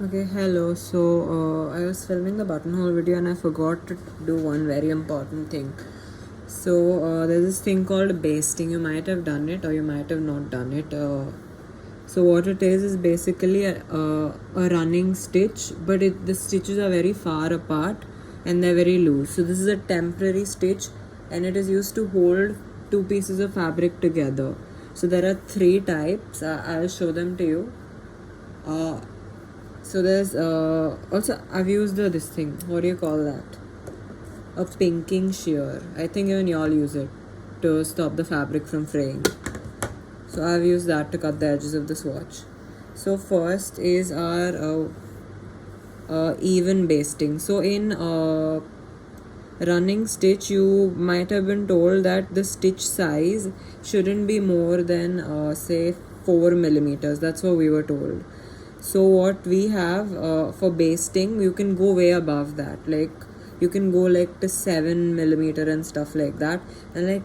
Okay, hello. So, I was filming the buttonhole video and I forgot to do one very important thing. So, there's this thing called basting. You might have done it or you might have not done it. So, what it is basically a running stitch, but the stitches are very far apart and they're very loose. So, this is a temporary stitch and it is used to hold two pieces of fabric together. So, there are three types. I'll show them to you. So there's also I've used this thing. What do you call that? A pinking shear. I think even y'all use it to stop the fabric from fraying. So I've used that to cut the edges of the swatch. So first is our even basting. So in running stitch, you might have been told that the stitch size shouldn't be more than say 4 millimeters. That's what we were told. So what we have for basting, you can go way above that. Like you can go like to 7 millimeter and stuff like that. And like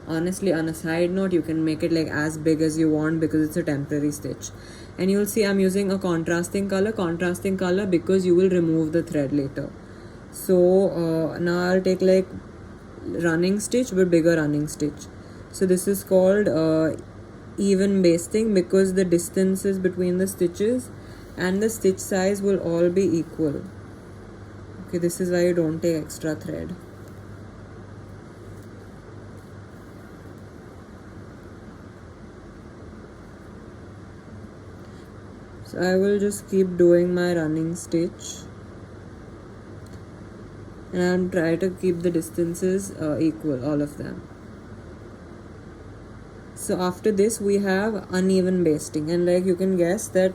honestly, on a side note, you can make it like as big as you want because it's a temporary stitch. And you'll see I'm using a contrasting color because you will remove the thread later. So now I'll take like running stitch but bigger running stitch. So this is called even basting because the distances between the stitches and the stitch size will all be equal. Okay, this is why you don't take extra thread. So I will just keep doing my running stitch and I'll try to keep the distances equal, all of them. So after this we have uneven basting, and like you can guess that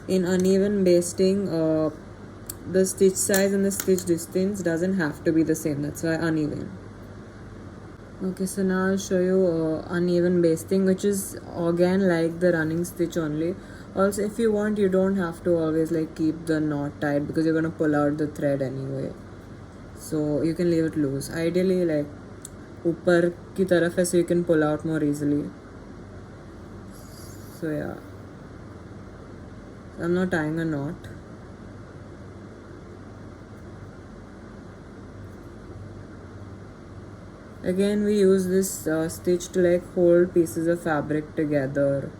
in uneven basting the stitch size and the stitch distance doesn't have to be the same. That's why uneven. Okay, so now I'll show you uneven basting, which is again like the running stitch only. Also, if you want, you don't have to always like keep the knot tight because you're gonna pull out the thread anyway. So you can leave it loose. Ideally, like ऊपर की तरफ है, so you can pull out more easily. So yeah, I'm not tying a knot. Again, we use this stitch to like hold pieces of fabric together,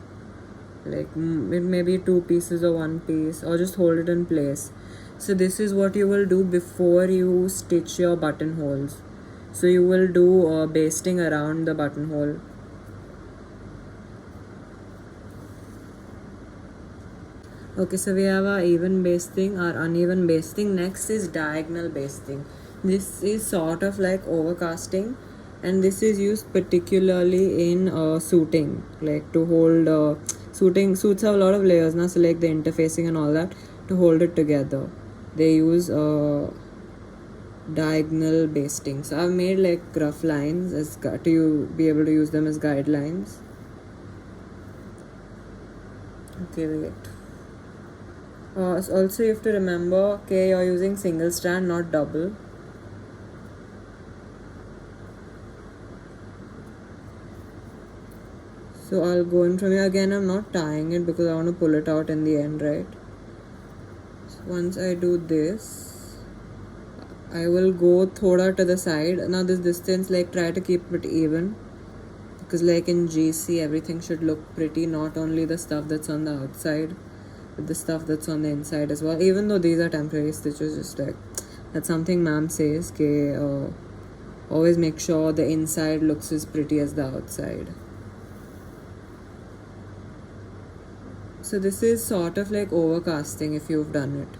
like it may be two pieces or one piece, or just hold it in place. So this is what you will do before you stitch your buttonholes. So you will do basting around the buttonhole. Okay, so we have our even basting, our uneven basting. Next is diagonal basting. This is sort of like overcasting, and this is used particularly in suiting, like to hold suits have a lot of layers now, so like the interfacing and all that, to hold it together they use diagonal basting. So I've made like rough lines as to you be able to use them as guidelines. Okay, wait. Also you have to remember, okay, you're using single strand, not double. So I'll go in from here. Again, I'm not tying it because I want to pull it out in the end, right? So once I do this, I will go thoda to the side. Now this distance, like try to keep it even, because like in GC everything should look pretty, not only the stuff that's on the outside but the stuff that's on the inside as well. Even though these are temporary stitches, just like that's something ma'am says, okay, always make sure the inside looks as pretty as the outside. So this is sort of like overcasting if you've done it.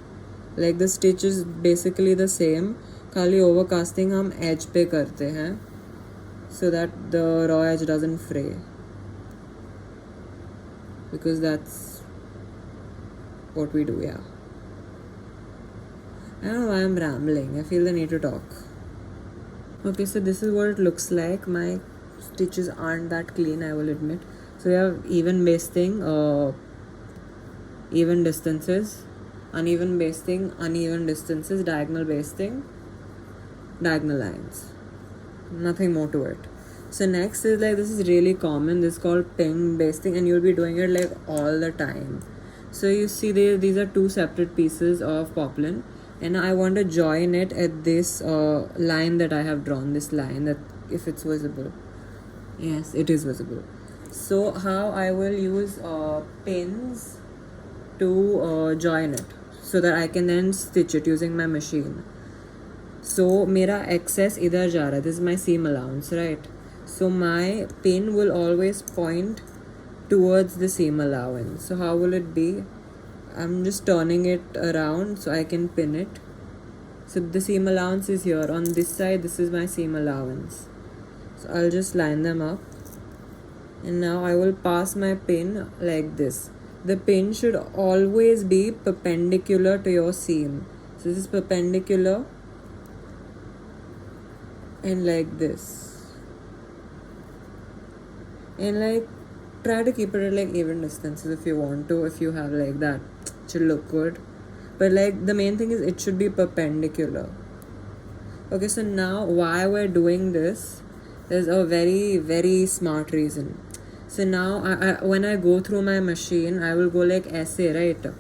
Like the stitch is basically the same, खाली overcasting हम edge पे करते हैं so that the raw edge doesn't fray, because that's what we do. Yeah, I don't know why I'm rambling. I feel the need to talk. Okay, so this is what it looks like. My stitches aren't that clean, I will admit. So we have even basting, even distances, uneven basting, uneven distances, diagonal basting, diagonal lines. Nothing more to it. So next is like, this is really common, this is called pin basting, and you'll be doing it like all the time. So you see these are two separate pieces of poplin, and I want to join it at this line that I have drawn, this line, that if it's visible. Yes, it is visible. So how I will use pins to join it so that I can then stitch it using my machine. So मेरा excess इधर जा रहा है, this is my seam allowance, right? So my pin will always point towards the seam allowance. So how will it be? I'm just turning it around so I can pin it. So the seam allowance is here. On this side, this is my seam allowance. So I'll just line them up. And now I will pass my pin like this. The pin should always be perpendicular to your seam. So this is perpendicular and like this. And like try to keep it at like even distances if you want to, if you have like that. It should look good. But like the main thing is it should be perpendicular. Okay, so now why we're doing this is a very, very smart reason. So now I when I go through my machine, I will go like essay, right?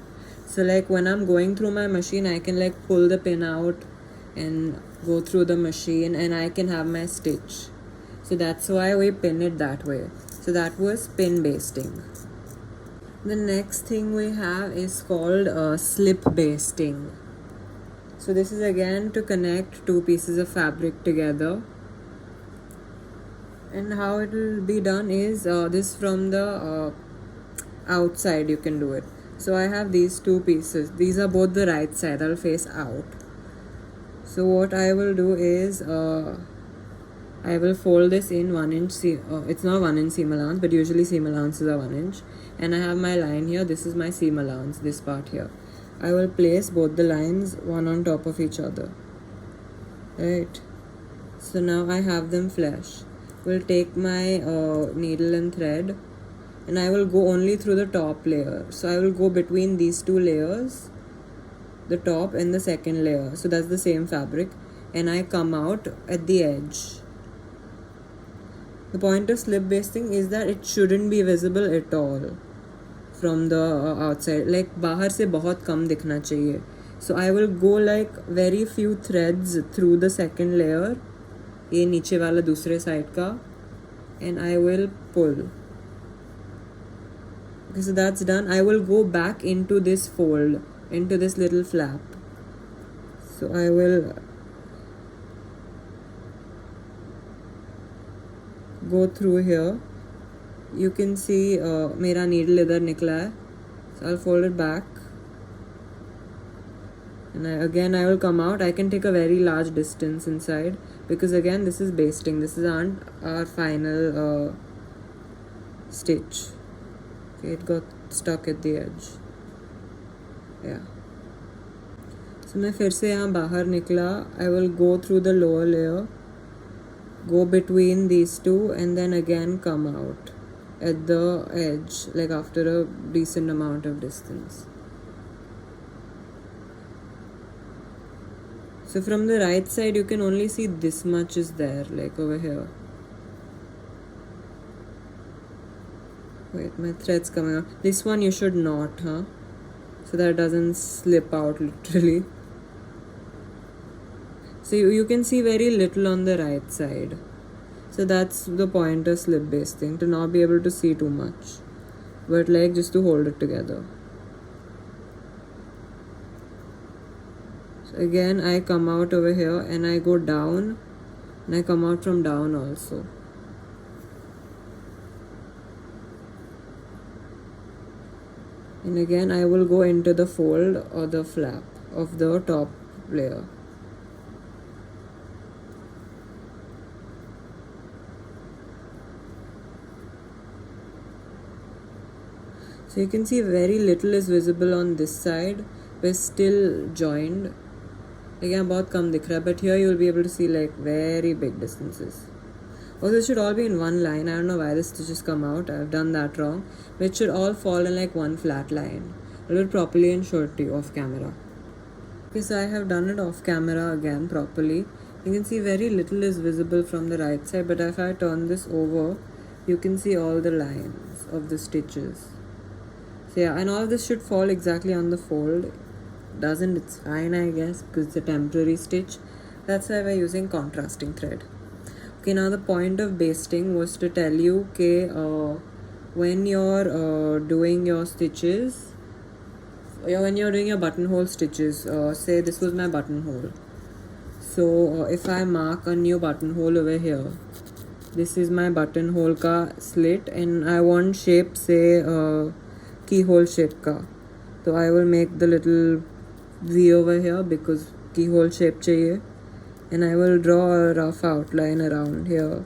So like when I'm going through my machine, I can like pull the pin out and go through the machine and I can have my stitch. So that's why we pin it that way. So that was pin basting. The next thing we have is called slip basting. So this is again to connect two pieces of fabric together. And how it will be done is this from the outside you can do it. So I have these two pieces. These are both the right side. I'll face out. So what I will do is I will fold this in 1 inch it's not 1 inch seam allowance, but usually seam allowances are 1 inch, and I have my line here. This is my seam allowance, this part here. I will place both the lines one on top of each other, right? So now I have them flush. Will take my needle and thread, and I will go only through the top layer. So I will go between these two layers, the top and the second layer. So that's the same fabric, and I come out at the edge. The point of slip basting is that it shouldn't be visible at all from the outside. Like बाहर से बहुत कम दिखना चाहिए. So I will go like very few threads through the second layer, ये नीचे वाला दूसरे side का, and I will pull. Okay, so that's done. I will go back into this fold, into this little flap. So I will go through here. You can see मेरा needle इधर निकला है. So I'll fold it back, and again I will come out. I can take a very large distance inside because again this is basting. This is our final stitch. Okay, it got stuck at the edge. Yeah. So मैं फिर से यहाँ बाहर निकला. I will go through the lower layer, go between these two, and then again come out at the edge, like after a decent amount of distance. So from the right side you can only see this much is there, like over here. Wait, my thread's coming out. This one you should not, huh? So that it doesn't slip out literally. So you can see very little on the right side. So that's the point of slip basting, to not be able to see too much, but like just to hold it together. So again I come out over here and I go down, and I come out from down also. And again I will go into the fold or the flap of the top layer. So you can see very little is visible on this side. We're still joined. Again, बहुत कम दिख रहा है, but here you will be able to see like very big distances. Also, it should all be in one line. I don't know why the stitches come out. I've done that wrong. But it should all fall in like one flat line. I'll do it properly and show it to you off camera. Okay, so I have done it off camera again properly. You can see very little is visible from the right side, but if I turn this over, you can see all the lines of the stitches. So yeah, and all of this should fall exactly on the fold. Doesn't, it's fine I guess, because it's a temporary stitch. That's why we're using contrasting thread. Okay, now the point of basting was to tell you, okay, when you're doing your stitches, when you're doing your buttonhole stitches, say this was my buttonhole. So if I mark a new buttonhole over here, this is my buttonhole ka slit, and I want shape, say keyhole shape ka. So I will make the little V over here because keyhole shape chahiye, and I will draw a rough outline around here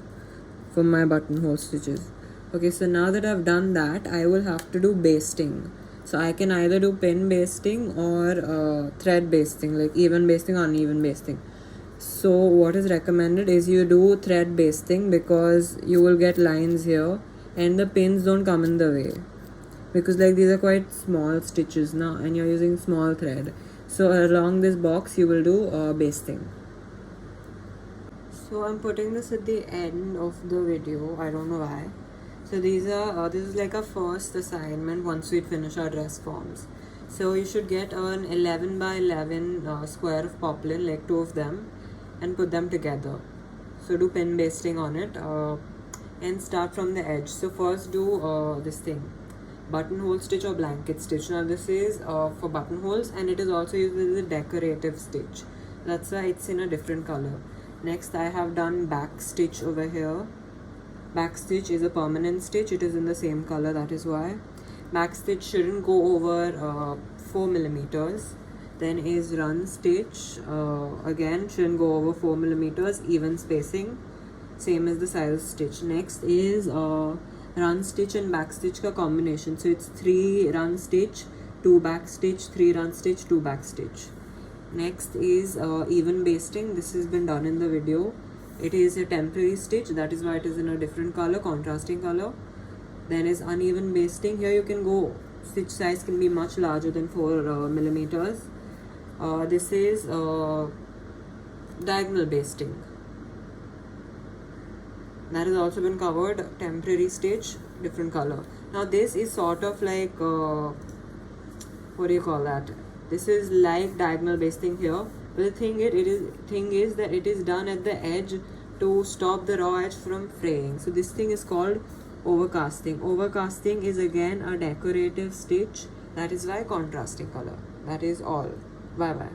for my buttonhole stitches. Okay, so now that I've done that, I will have to do basting. So I can either do pin basting or thread basting, like even basting or uneven basting. So what is recommended is you do thread basting, because you will get lines here and the pins don't come in the way, because like these are quite small stitches now and you're using small thread. So along this box you will do basting. So I'm putting this at the end of the video, I don't know why. So these are this is like a first assignment once we finish our dress forms. So you should get an 11 by 11 square of poplin, like 2 of them, and put them together. So do pin basting on it and start from the edge. So first do this thing, buttonhole stitch or blanket stitch. Now this is for buttonholes, and it is also used as a decorative stitch. That's why it's in a different color. Next I have done back stitch over here. Back stitch is a permanent stitch, it is in the same color, that is why. Back stitch shouldn't go over 4 millimeters. Then is run stitch, again shouldn't go over 4 millimeters, even spacing, same as the size of stitch. Next is run stitch and back stitch ka combination. So it's 3 run stitch, 2 back stitch, 3 run stitch, 2 back stitch. Next is even basting. This has been done in the video. It is a temporary stitch, that is why it is in a different color, contrasting color. Then is uneven basting. Here you can go, stitch size can be much larger than 4 millimeters. This is diagonal basting. That has also been covered, temporary stitch, different color. Now this is sort of like, what do you call that? This is like diagonal basting here. But the thing is that it is done at the edge to stop the raw edge from fraying. So this thing is called overcasting. Overcasting is again a decorative stitch. That is why contrasting color. That is all. Bye bye.